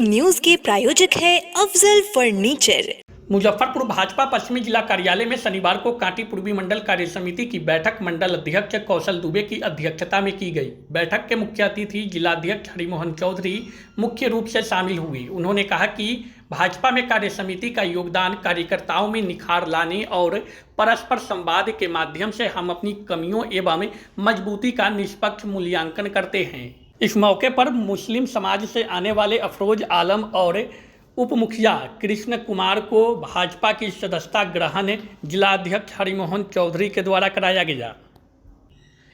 News के प्रायोजक है अफजल फर्नीचर। मुजफ्फरपुर भाजपा पश्चिमी जिला कार्यालय में शनिवार को कांटी पूर्वी मंडल कार्य समिति की बैठक मंडल अध्यक्ष कौशल दुबे की अध्यक्षता में की गई। बैठक के मुख्य अतिथि जिलाध्यक्ष हरिमोहन चौधरी मुख्य रूप से शामिल हुए। उन्होंने कहा कि भाजपा में कार्य समिति का योगदान कार्यकर्ताओं में निखार लाने और परस्पर संवाद के माध्यम से हम अपनी कमियों एवं मजबूती का निष्पक्ष मूल्यांकन करते हैं। इस मौके पर मुस्लिम समाज से आने वाले अफरोज आलम और उप मुखिया कृष्ण कुमार को भाजपा की सदस्यता ग्रहण जिलाध्यक्ष हरिमोहन चौधरी के द्वारा कराया गया।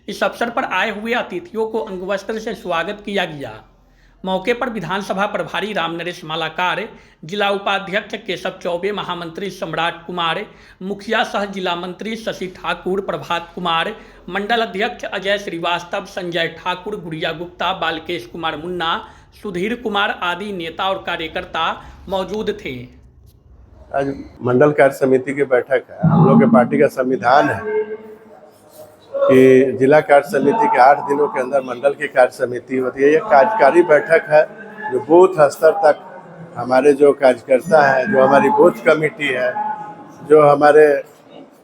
इस अवसर पर आए हुए अतिथियों को अंगवस्त्र से स्वागत किया गया। मौके पर विधानसभा प्रभारी रामनरेश मालाकार, जिला उपाध्यक्ष केशव चौबे, महामंत्री सम्राट कुमार, मुखिया सह जिला मंत्री शशि ठाकुर, प्रभात कुमार, मंडल अध्यक्ष अजय श्रीवास्तव, संजय ठाकुर, गुड़िया गुप्ता, बालकेश कुमार मुन्ना, सुधीर कुमार आदि नेता और कार्यकर्ता मौजूद थे। आज मंडल कार्य समिति की बैठक है। हम लोग के पार्टी का संविधान है कि जिला कार्य समिति के 8 दिनों के अंदर मंडल की कार्य समिति होती है। ये कार्यकारी बैठक है जो बूथ स्तर तक हमारे जो कार्यकर्ता हैं, जो हमारी बूथ कमेटी है, जो हमारे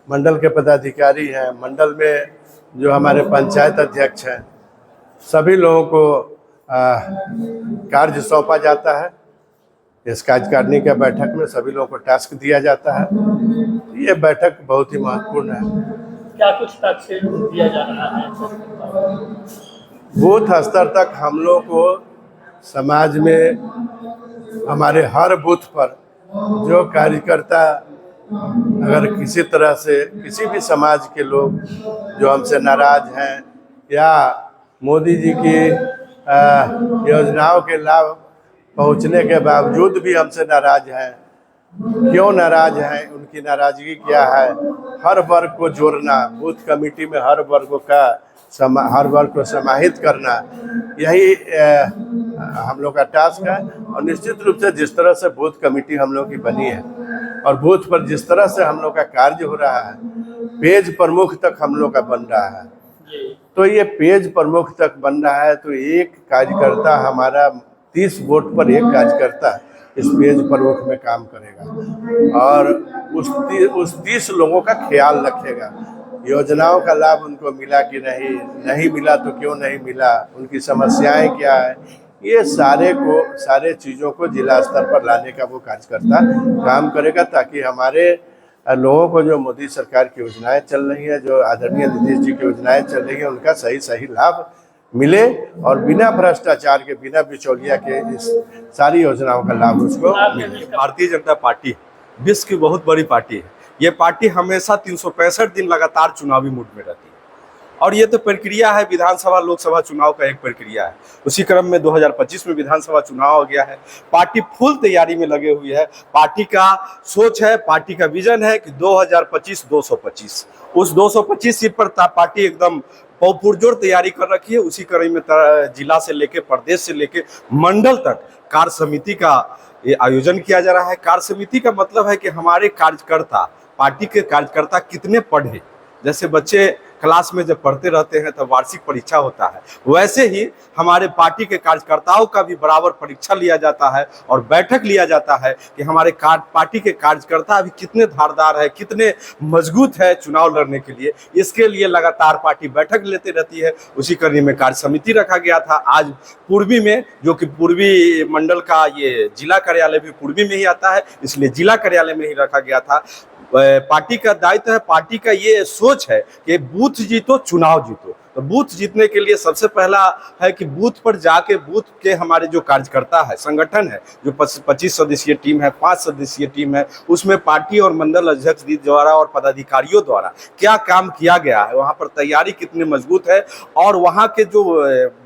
मंडल के पदाधिकारी हैं, मंडल में जो हमारे पंचायत अध्यक्ष हैं, सभी लोगों को कार्य सौंपा जाता है। इस कार्यकारिणी के बैठक में सभी लोगों को टास्क दिया जाता है। ये बैठक बहुत ही महत्वपूर्ण है। क्या कुछ टास्क दिया जा रहा है? बूथ स्तर तक हम लोग को समाज में हमारे हर बूथ पर जो कार्यकर्ता अगर किसी तरह से किसी भी समाज के लोग जो हमसे नाराज हैं या मोदी जी की योजनाओं के लाभ पहुंचने के बावजूद भी हमसे नाराज हैं, क्यों नाराज हैं, उनकी नाराजगी क्या है, हर वर्ग को जोड़ना, बूथ कमेटी में हर वर्ग को समाहित करना, यही हम लोग का टास्क है। और निश्चित रूप से जिस तरह से बूथ कमेटी हम लोग की बनी है और बूथ पर जिस तरह से हम लोग का कार्य हो रहा है, पेज प्रमुख तक हम लोग का बन रहा है। तो ये पेज प्रमुख तक बन रहा है तो एक कार्यकर्ता हमारा 30 वोट पर एक कार्यकर्ता इस पेज प्रमुख में काम करेगा और उस 30 लोगों का ख्याल रखेगा। योजनाओं का लाभ उनको मिला कि नहीं मिला तो क्यों नहीं मिला, उनकी समस्याएं क्या है, ये सारे चीज़ों को जिला स्तर पर लाने का वो कार्यकर्ता काम करेगा ताकि हमारे लोगों को जो मोदी सरकार की योजनाएं चल रही है, जो आदरणीय नीतीश जी की योजनाएं चल रही है, उनका सही लाभ मिले और बिना भ्रष्टाचार के, बिना बिचौलिया के इस सारी योजनाओं का लाभ उसको मिले। भारतीय जनता पार्टी विश्व की बहुत बड़ी पार्टी है। ये पार्टी हमेशा 365 दिन लगातार चुनावी मूड में रहती है और ये तो प्रक्रिया है, विधानसभा लोकसभा चुनाव का एक प्रक्रिया है। उसी क्रम में 2025 में विधानसभा चुनाव हो गया है। पार्टी फुल तैयारी में लगे हुई है। पार्टी का सोच है, पार्टी का विजन है कि 2025 225 उस 225 सीट पर पार्टी एकदम पुरजोर तैयारी कर रखी है। उसी क्रम में जिला से लेके प्रदेश से लेके मंडल तक कार्य समिति का ये आयोजन किया जा रहा है। कार्य समिति का मतलब है कि हमारे कार्यकर्ता, पार्टी के कार्यकर्ता कितने पढ़े, जैसे बच्चे क्लास में जब पढ़ते रहते हैं तब वार्षिक परीक्षा होता है, वैसे ही हमारे पार्टी के कार्यकर्ताओं का भी बराबर परीक्षा लिया जाता है और बैठक लिया जाता है कि हमारे पार्टी के कार्यकर्ता अभी कितने धारदार है, कितने मजबूत है चुनाव लड़ने के लिए। इसके लिए लगातार पार्टी बैठक लेते रहती है। उसी कड़ी में कार्य समिति रखा गया था। आज पूर्वी में, जो कि पूर्वी मंडल का ये जिला कार्यालय भी पूर्वी में ही आता है, इसलिए जिला कार्यालय में ही रखा गया था। पार्टी का दायित्व है, पार्टी का ये सोच है कि बूथ जीतो चुनाव जीतो। तो बूथ जीतने के लिए सबसे पहला है कि बूथ पर जाके बूथ के हमारे जो कार्यकर्ता है, संगठन है, जो 25 सदस्यीय टीम है, 5 सदस्यीय टीम है, उसमें पार्टी और मंडल अध्यक्ष द्वारा और पदाधिकारियों द्वारा क्या काम किया गया है, वहाँ पर तैयारी कितनी मजबूत है और वहाँ के जो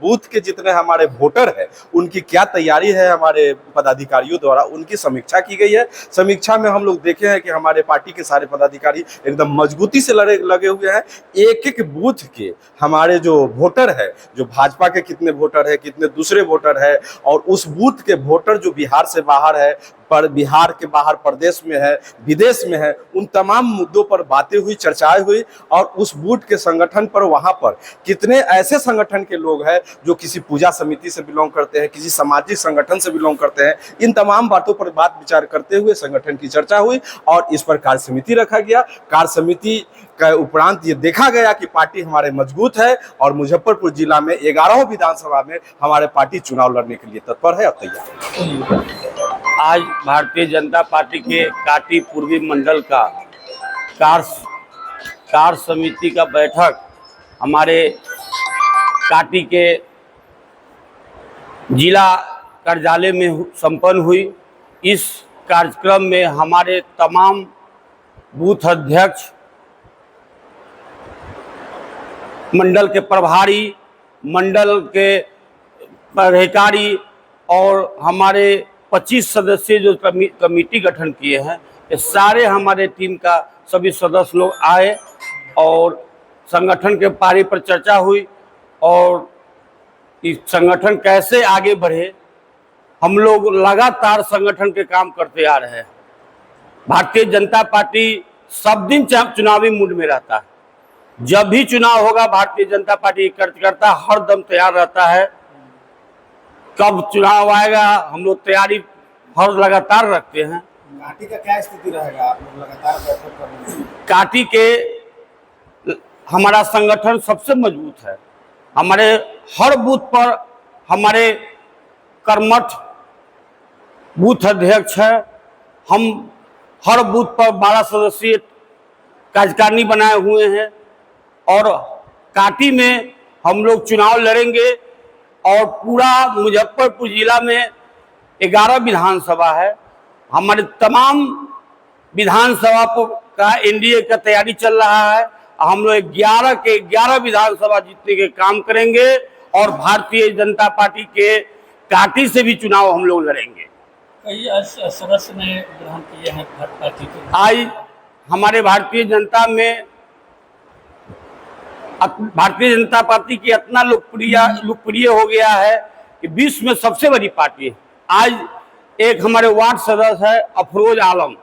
बूथ के जितने हमारे वोटर है उनकी क्या तैयारी है, हमारे पदाधिकारियों द्वारा उनकी समीक्षा की गई है। समीक्षा में हम लोग देखे हैं कि हमारे पार्टी के सारे पदाधिकारी एकदम मजबूती से लगे हुए हैं। एक एक बूथ के हमारे जो वोटर है, जो भाजपा के कितने वोटर है, कितने दूसरे वोटर है और उस बूथ के वोटर जो बिहार से बाहर है, पर बिहार के बाहर प्रदेश में है, विदेश में है, उन तमाम मुद्दों पर बातें हुई, चर्चाएं हुई। और उस बूथ के संगठन पर वहां पर कितने ऐसे संगठन के लोग हैं जो किसी पूजा समिति से बिलोंग करते हैं, किसी सामाजिक संगठन से बिलोंग करते हैं, इन तमाम बातों पर बात विचार करते हुए संगठन की चर्चा हुई और इस पर कार्य समिति रखा गया। कार्य समिति के उपरांत ये देखा गया कि पार्टी हमारे मजबूत है और मुजफ्फरपुर जिला में 11 विधानसभा में हमारे पार्टी चुनाव लड़ने के लिए तत्पर है और तैयार है। आज भारतीय जनता पार्टी के काटी पूर्वी मंडल का कार्य समिति का बैठक हमारे काटी के जिला कार्यालय में संपन्न हुई। इस कार्यक्रम में हमारे तमाम बूथ अध्यक्ष, मंडल के प्रभारी, मंडल के पदाधिकारी और हमारे 25 सदस्य जो कमेटी गठन किए हैं, ये सारे हमारे टीम का सभी सदस्य लोग आए और संगठन के बारे पर चर्चा हुई और इस संगठन कैसे आगे बढ़े। हम लोग लगातार संगठन के काम करते आ रहे हैं। भारतीय जनता पार्टी सब दिन चुनावी मूड में रहता है। जब भी चुनाव होगा भारतीय जनता पार्टी कार्यकर्ता हर दम तैयार रहता है। कब चुनाव आएगा हम लोग तैयारी हर लगातार रखते हैं। काटी का क्या स्थिति रहेगा? आप लोग लगातार बैठक कर रहे हैं। काटी के हमारा संगठन सबसे मजबूत है। हमारे हर बूथ पर हमारे कर्मठ बूथ अध्यक्ष है। हम हर बूथ पर 12 सदस्यीय कार्यकारिणी बनाए हुए हैं और काटी में हम लोग चुनाव लड़ेंगे और पूरा मुजफ्फरपुर जिला में 11 विधानसभा है। हमारे तमाम विधानसभा का एनडीए का तैयारी चल रहा है। हम लोग 11 के 11 विधानसभा जीतने के काम करेंगे और भारतीय जनता पार्टी के काटी से भी चुनाव हम लोग लड़ेंगे। कई सदस्य ने ग्रहण किए हैं पार्टी के। आज हमारे भारतीय जनता पार्टी की इतना लोकप्रिय हो गया है कि विश्व में सबसे बड़ी पार्टी है। आज एक हमारे वार्ड सदस्य है अफरोज आलम,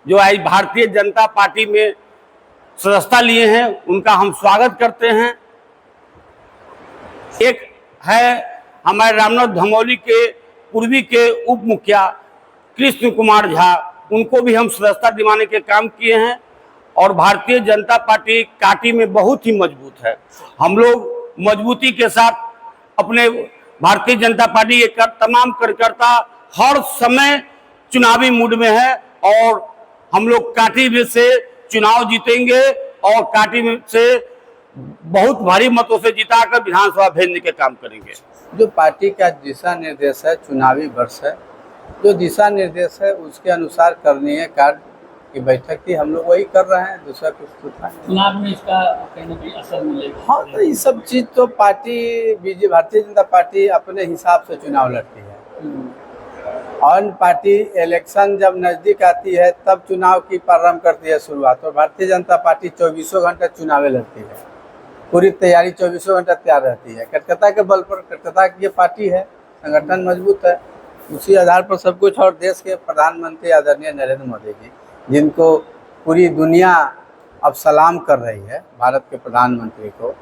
जो आज भारतीय जनता पार्टी में सदस्यता लिए हैं, उनका हम स्वागत करते हैं। एक है हमारे रामनाथ धमौली के पूर्वी के उप मुखिया कृष्ण कुमार झा, उनको भी हम सदस्यता दिलाने के काम किए हैं और भारतीय जनता पार्टी काटी में बहुत ही मजबूत है। हम लोग मजबूती के साथ अपने भारतीय जनता पार्टी के तमाम कार्यकर्ता हर समय चुनावी मूड में है और हम लोग काटी में से चुनाव जीतेंगे और काटी में से बहुत भारी मतों से जिताकर विधानसभा भेजने के काम करेंगे। जो पार्टी का दिशा निर्देश है, चुनावी वर्ष है, जो दिशा निर्देश है उसके अनुसार करनी है कार्य की बैठक थी, हम लोग वही कर रहे हैं। दूसरा कुछ तो था चुनाव में इसका कहीं ना कहीं असर मिलेगा। हाँ, तो ये सब चीज तो पार्टी भारतीय जनता पार्टी अपने हिसाब से चुनाव लड़ती है और पार्टी इलेक्शन जब नजदीक आती है तब चुनाव की प्रारंभ करती है शुरुआत। और भारतीय जनता पार्टी 24 घंटा चुनाव लड़ती है, पूरी तैयारी 24 घंटा तैयार रहती है। कलकत्ता के बल पर, कलकत्ता की ये पार्टी है, संगठन मजबूत है, उसी आधार पर सब कुछ। और देश के प्रधानमंत्री आदरणीय नरेंद्र मोदी जी, जिनको पूरी दुनिया अब सलाम कर रही है, भारत के प्रधानमंत्री को,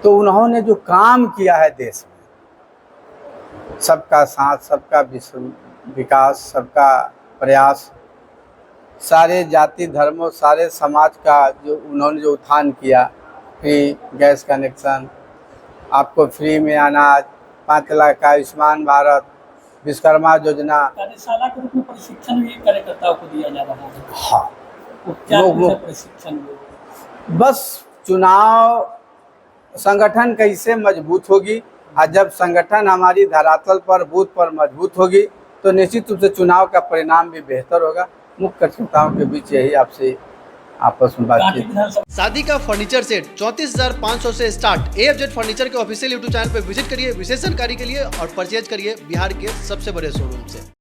तो उन्होंने जो काम किया है देश में, सबका साथ, सबका विकास, सबका प्रयास, सारे जाति धर्मों, सारे समाज का जो उन्होंने जो उत्थान किया, फ्री गैस कनेक्शन, आपको फ्री में अनाज, 5 लाख का आयुष्मान भारत, विश्वकर्मा योजना, कार्यशाला के रूप में प्रशिक्षण भी कार्यकर्ताओं को दिया जा रहा है। हाँ, क्या प्रशिक्षण? बस चुनाव संगठन कैसे मजबूत होगी और जब संगठन हमारी धरातल पर, बूथ पर मजबूत होगी तो निश्चित रूप से चुनाव का परिणाम भी बेहतर होगा। मुख्य कार्यकर्ताओं के बीच यही आपसे आपस में बातचीत। शादी का फर्नीचर सेट 34,500 से स्टार्ट। AFZ फर्नीचर के ऑफिशियल YouTube चैनल पर विजिट करिए विशेष जानकारी के लिए और परचेज करिए बिहार के सबसे बड़े शोरूम से।